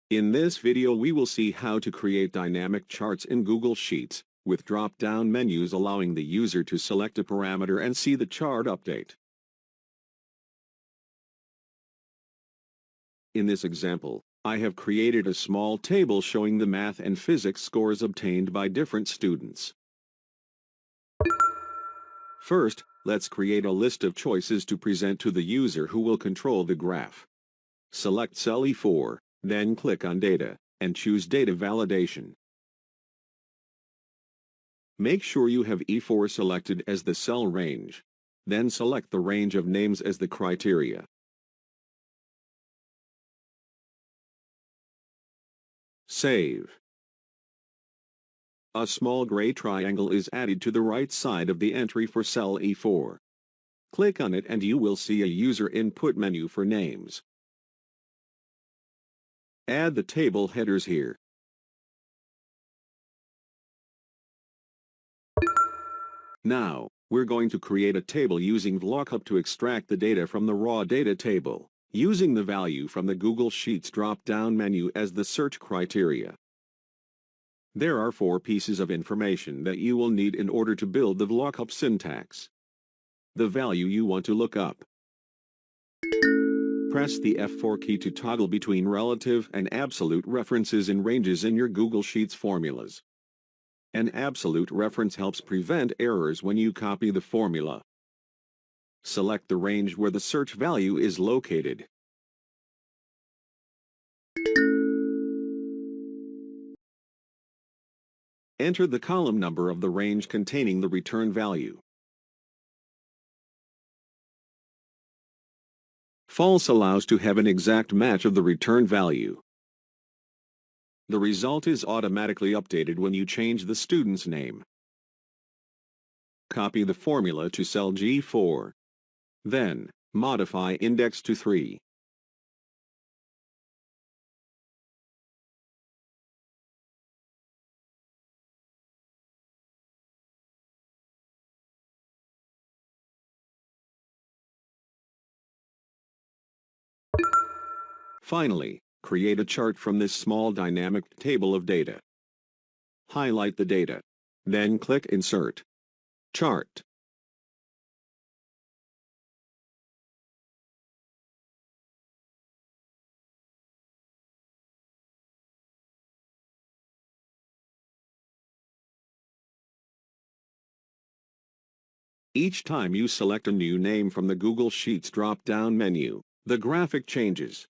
In this video we will see how to create dynamic charts in Google Sheets, with drop-down menus allowing the user to select a parameter and see the chart update. In this example, I have created a small table showing the math and physics scores obtained by different students. First, let's create a list of choices to present to the user who will control the graph. Select cell E4, then click on Data, and choose Data Validation. Make sure you have E4 selected as the cell range. Then select the range of names as the criteria. Save. A small gray triangle is added to the right side of the entry for cell E4. Click on it and you will see a user input menu for names. Add the table headers here. Now, we're going to create a table using VLOOKUP to extract the data from the raw data table, using the value from the Google Sheets drop-down menu as the search criteria. There are 4 pieces of information that you will need in order to build the VLOOKUP syntax. The value you want to look up. Press the F4 key to toggle between relative and absolute references in ranges in your Google Sheets formulas. An absolute reference helps prevent errors when you copy the formula. Select the range where the search value is located. Enter the column number of the range containing the return value. False allows to have an exact match of the return value. The result is automatically updated when you change the student's name. Copy the formula to cell G4. Then, modify index to 3. Finally, create a chart from this small dynamic table of data. Highlight the data. Then click Insert. Chart. Each time you select a new name from the Google Sheets drop-down menu, the graphic changes.